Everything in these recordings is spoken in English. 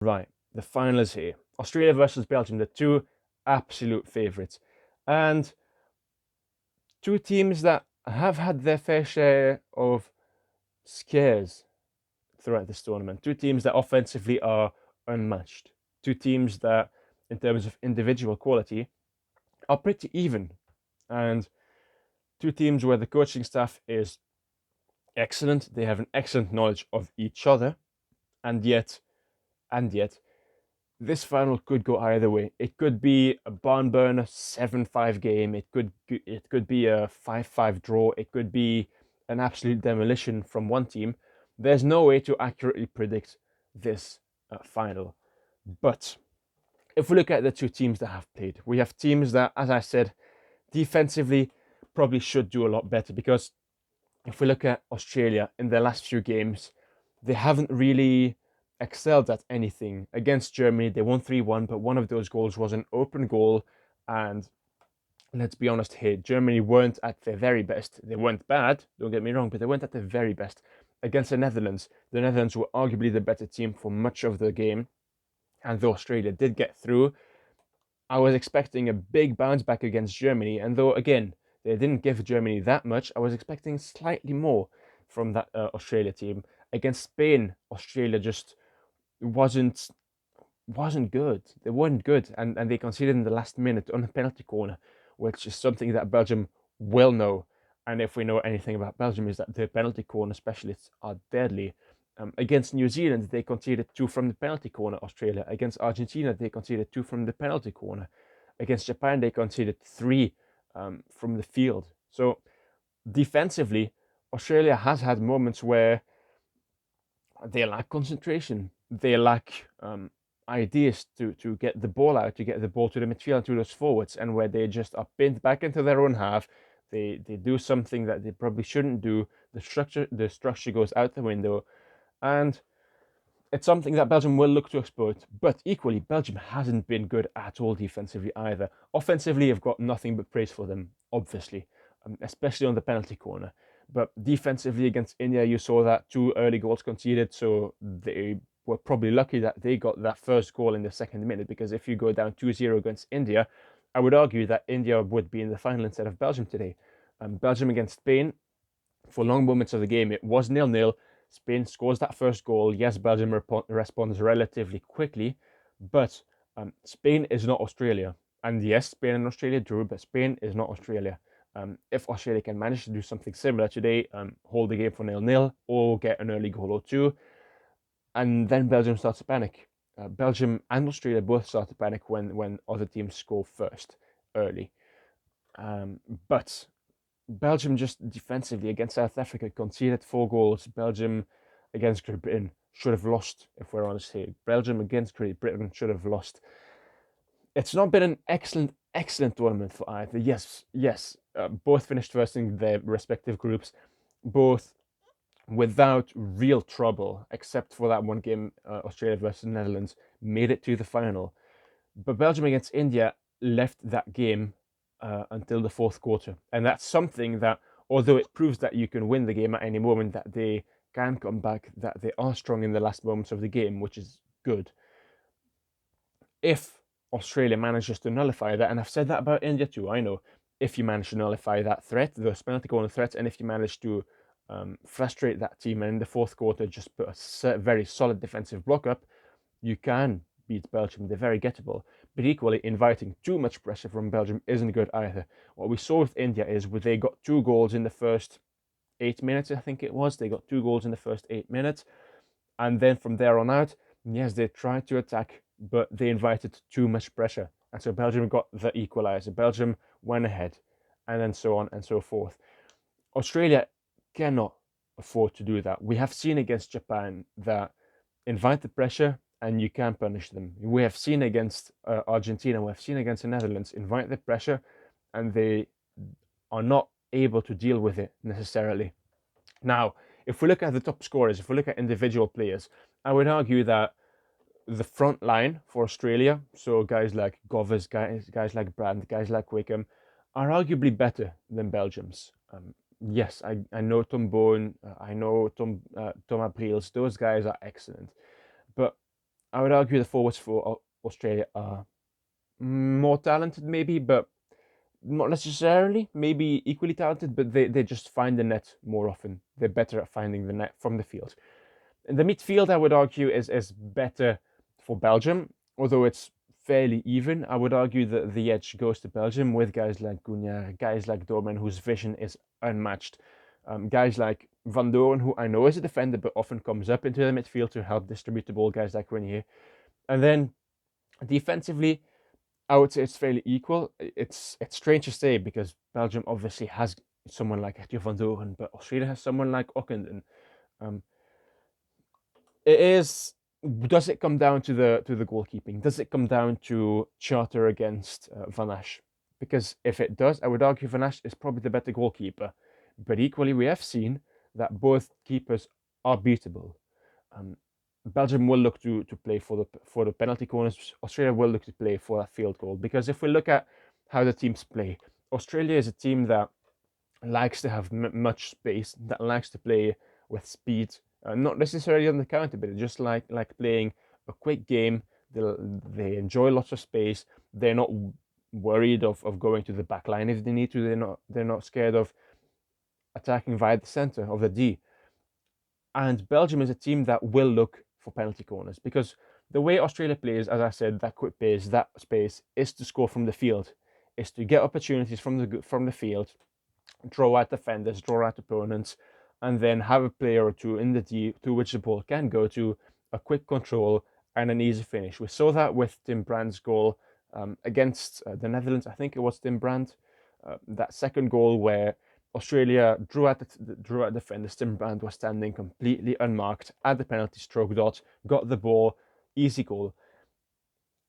Right, the final is here. Australia versus Belgium, the two absolute favourites. And two teams that have had their fair share of scares throughout this tournament. Two teams that offensively are unmatched. Two teams that, in terms of individual quality, are pretty even. And two teams where the coaching staff is excellent. They have an excellent knowledge of each other. And yet, this final could go either way. It could be a barn burner 7-5 game. It could be a 5-5 draw. It could be an absolute demolition from one team. There's no way to accurately predict this final. But if we look at the two teams that have played, we have teams that, as I said, defensively probably should do a lot better, because if we look at Australia in their last few games, they haven't really excelled at anything. Against Germany, they won 3-1, but one of those goals was an open goal. And let's be honest here, Germany weren't at their very best. They weren't bad, don't get me wrong, but they weren't at their very best. Against the Netherlands were arguably the better team for much of the game. And though Australia did get through, I was expecting a big bounce back against Germany. And though, again, they didn't give Germany that much, I was expecting slightly more from that Australia team. Against Spain, Australia just wasn't wasn't good. They weren't good, and they conceded in the last minute on a penalty corner, which is something that Belgium will know. And if we know anything about Belgium, is that their penalty corner specialists are deadly. Against New Zealand, they conceded two from the penalty corner. Australia, against Argentina, they conceded two from the penalty corner. Against Japan, they conceded three from the field. So defensively, Australia has had moments where they lack concentration. They lack ideas to get the ball out, to get the ball to the midfield and to those forwards, and where they just are pinned back into their own half. They do something that they probably shouldn't do. The structure goes out the window, and it's something that Belgium will look to exploit. But equally, Belgium hasn't been good at all defensively either. Offensively, I've got nothing but praise for them, obviously, especially on the penalty corner. But defensively against India, you saw that two early goals conceded, so they were probably lucky that they got that first goal in the second minute, because if you go down 2-0 against India, I would argue that India would be in the final instead of Belgium today. Belgium against Spain, for long moments of the game, it was 0-0. Spain scores that first goal. Yes, Belgium responds relatively quickly, but Spain is not Australia. And yes, Spain and Australia drew, but Spain is not Australia. If Australia can manage to do something similar today, hold the game for 0-0 or get an early goal or two, and then Belgium starts to panic. Belgium and Australia both start to panic when other teams score first early. But Belgium just defensively against South Africa conceded 4 goals. Belgium against Great Britain should have lost, if we're honest here. Belgium against Great Britain should have lost. It's not been an excellent tournament for either. Yes, both finished first in their respective groups, both without real trouble, except for that one game, Australia versus Netherlands, made it to the final. But Belgium against India left that game until the fourth quarter. And that's something that, although it proves that you can win the game at any moment, that they can come back, that they are strong in the last moments of the game, which is good. If Australia manages to nullify that, and I've said that about India too, I know, if you manage to nullify that threat, those penalty corner threats, and if you manage to frustrate that team and in the fourth quarter just put a very solid defensive block up, you can beat Belgium. They're very gettable. But equally, inviting too much pressure from Belgium isn't good either. What we saw with India is they got 2 goals in the first 8 minutes, I think it was. They got 2 goals in the first 8 minutes. And then from there on out, yes, they tried to attack, but they invited too much pressure. And so Belgium got the equalizer. Belgium went ahead, and then so on and so forth. Australia cannot afford to do that. We have seen against Japan that invite the pressure and you can punish them. We have seen against Argentina, we have seen against the Netherlands, invite the pressure and they are not able to deal with it necessarily. Now, if we look at the top scorers, if we look at individual players, I would argue that the front line for Australia, so guys like Govers, guys like Brand, guys like Wickham, are arguably better than Belgium's. Yes, I know Tom Bowen, I know Tom Abriels, those guys are excellent. But I would argue the forwards for Australia are more talented, maybe, but not necessarily. Maybe equally talented, but they just find the net more often. They're better at finding the net from the field. And the midfield, I would argue, is better for Belgium, although it's fairly even. I would argue that the edge goes to Belgium with guys like Gunyar, guys like Doorman, whose vision is unmatched. Guys like Van Doren, who I know is a defender, but often comes up into the midfield to help distribute the ball, guys like Renier. And then defensively, I would say it's fairly equal. It's strange to say because Belgium obviously has someone like Arthur Van Doren, but Australia has someone like Ockenden. Um, it is. Does it come down to the goalkeeping? Does it come down to Charter against Van Asch? Because if it does, I would argue Van Asch is probably the better goalkeeper. But equally, we have seen that both keepers are beatable. Um, Belgium will look to play for the penalty corners. Australia will look to play for that field goal. Because if we look at how the teams play, Australia is a team that likes to have much space, that likes to play with speed, not necessarily on the counter, but just like playing a quick game. They enjoy lots of space. They're not worried of going to the back line if they need to. They're not scared of attacking via the center of the D. And Belgium is a team that will look for penalty corners because the way Australia plays, as I said, that quick pace, that space is to score from the field, is to get opportunities from the field, draw out defenders, draw out opponents, and then have a player or two in the D to which the ball can go to, a quick control, and an easy finish. We saw that with Tim Brandt's goal against the Netherlands. I think it was Tim Brandt. That second goal where Australia drew out defenders. Tim Brandt was standing completely unmarked at the penalty stroke dot, got the ball, easy goal.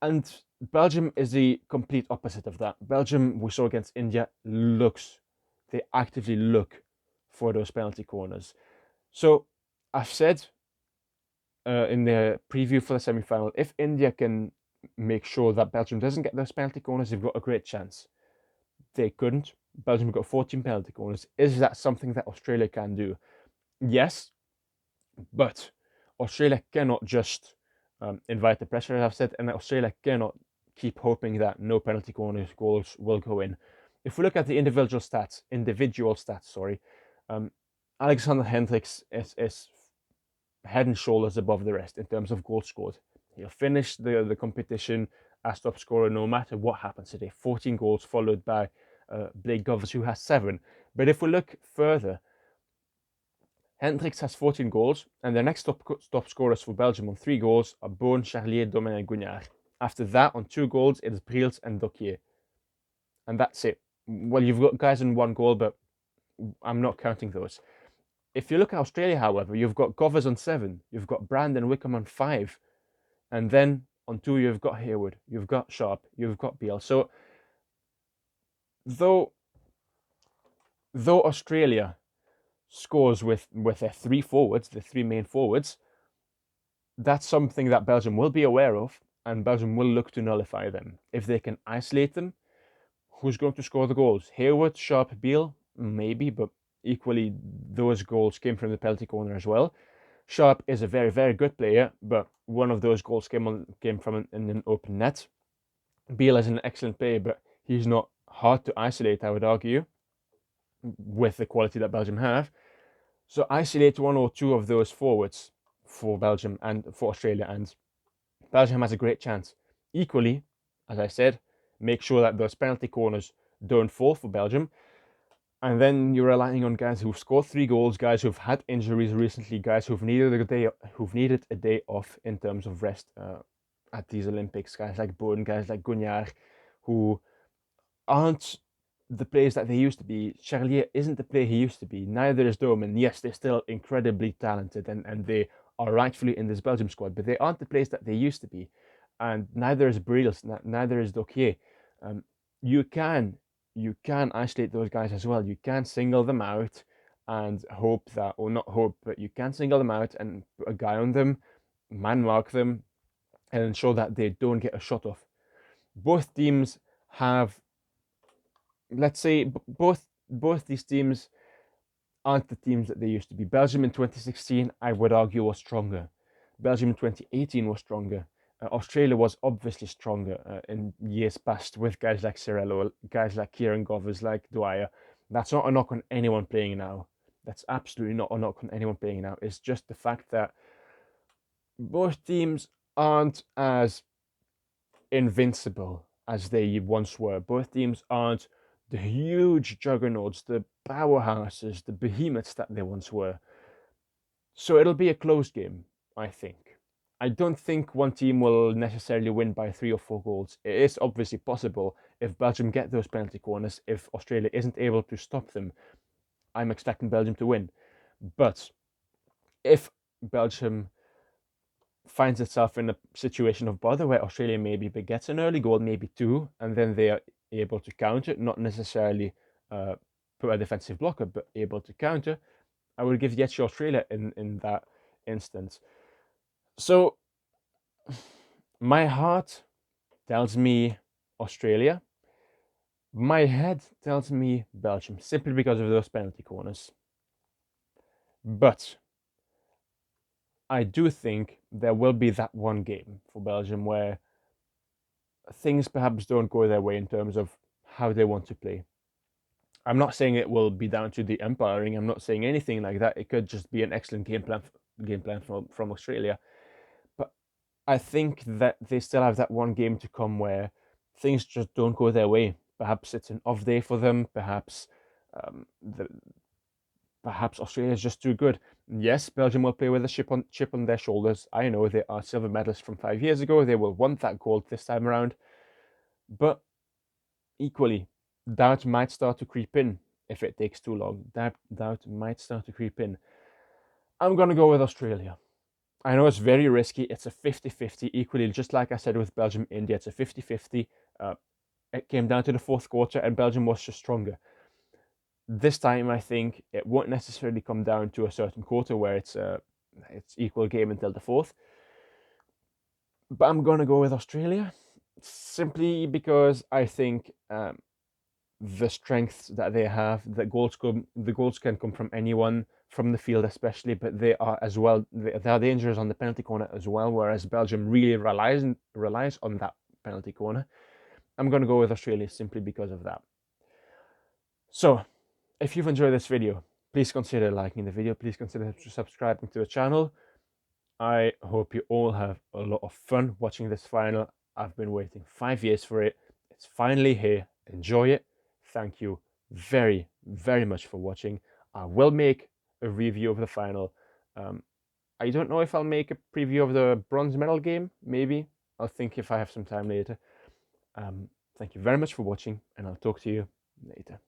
And Belgium is the complete opposite of that. Belgium, we saw against India, they actively look for those penalty corners. So I've said in the preview for the semi-final, if India can make sure that Belgium doesn't get those penalty corners, they've got a great chance. They couldn't. Belgium got 14 penalty corners. Is that something that Australia can do? Yes, but Australia cannot just invite the pressure, as I've said, and Australia cannot keep hoping that no penalty corners goals will go in. If we look at the individual stats, Alexander Hendricks is head and shoulders above the rest in terms of goals scored. He'll finish the competition as top scorer no matter what happens today. 14 goals followed by Blake Govers, who has 7. But if we look further, Hendricks has 14 goals, and the next top scorers for Belgium on 3 goals are Boon, Charlier, Domen, and Gunyar. After that, on 2 goals, it is Briels and Dokier. And that's it. Well, you've got guys on 1 goal, but I'm not counting those. If you look at Australia, however, you've got Govers on 7, you've got Brandon Wickham on 5, and then on 2 you've got Hayward, you've got Sharp, you've got Beale. So though Australia scores with their 3 forwards, the 3 main forwards, that's something that Belgium will be aware of, and Belgium will look to nullify them. If they can isolate them, who's going to score the goals? Hayward, Sharp, Beale? Maybe, but equally those goals came from the penalty corner as well. Sharp is a very, very good player, but one of those goals came from an open net. Beale is an excellent player, but he's not hard to isolate, I would argue, with the quality that Belgium have. So isolate 1 or 2 of those forwards for Belgium and for Australia, and Belgium has a great chance. Equally, as I said, make sure that those penalty corners don't fall for Belgium. And then you're relying on guys who've scored 3 goals, guys who've had injuries recently, guys who've needed a day off in terms of rest at these Olympics. Guys like Boden, guys like Gunyar, who aren't the players that they used to be. Charlier isn't the player he used to be. Neither is Domen. Yes, they're still incredibly talented and they are rightfully in this Belgium squad, but they aren't the players that they used to be. And neither is Briels, neither is Dokier. You can isolate those guys as well. You can single them out and hope that, or not hope, but you can single them out and put a guy on them, man mark them, and ensure that they don't get a shot off. Both teams have, let's say, both these teams aren't the teams that they used to be. Belgium in 2016, I would argue, was stronger. Belgium in 2018 was stronger. Australia was obviously stronger in years past with guys like Cirello, guys like Kieran Govers, like Dwyer. That's not a knock on anyone playing now. That's absolutely not a knock on anyone playing now. It's just the fact that both teams aren't as invincible as they once were. Both teams aren't the huge juggernauts, the powerhouses, the behemoths that they once were. So it'll be a close game, I think. I don't think one team will necessarily win by 3 or 4 goals. It is obviously possible if Belgium get those penalty corners, if Australia isn't able to stop them. I'm expecting Belgium to win. But if Belgium finds itself in a situation of bother where Australia maybe gets an early goal, maybe two, and then they are able to counter, not necessarily put a defensive blocker, but able to counter, I will give the edge to Australia in that instance. So my heart tells me Australia. My head tells me Belgium, simply because of those penalty corners. But I do think there will be that one game for Belgium where things perhaps don't go their way in terms of how they want to play. I'm not saying it will be down to the umpiring. I'm not saying anything like that. It could just be an excellent game plan from Australia. But I think that they still have that one game to come where things just don't go their way. Perhaps it's an off day for them. Um, the, perhaps Australia is just too good. Yes, Belgium will play with a chip on their shoulders. I know they are silver medalists from 5 years ago. They will want that gold this time around. But equally, doubt might start to creep in if it takes too long. Doubt might start to creep in. I'm going to go with Australia. I know it's very risky. It's a 50-50. Equally, just like I said with Belgium, India, it's a 50-50. It came down to the fourth quarter and Belgium was just stronger. This time, I think it won't necessarily come down to a certain quarter where it's equal game until the fourth. But I'm going to go with Australia simply because I think the strengths that they have, the goals can come from anyone, from the field especially, but they are as well, they are dangerous on the penalty corner as well, whereas Belgium really relies on that penalty corner. I'm going to go with Australia simply because of that. So if you've enjoyed this video, please consider liking the video, please consider subscribing to the channel. I hope you all have a lot of fun watching this final. I've been waiting 5 years for it. It's finally here. Enjoy it. Thank you very, very much for watching. I will make a review of the final. I don't know if I'll make a preview of the bronze medal game. Maybe. I'll think if I have some time later. Thank you very much for watching, and I'll talk to you later.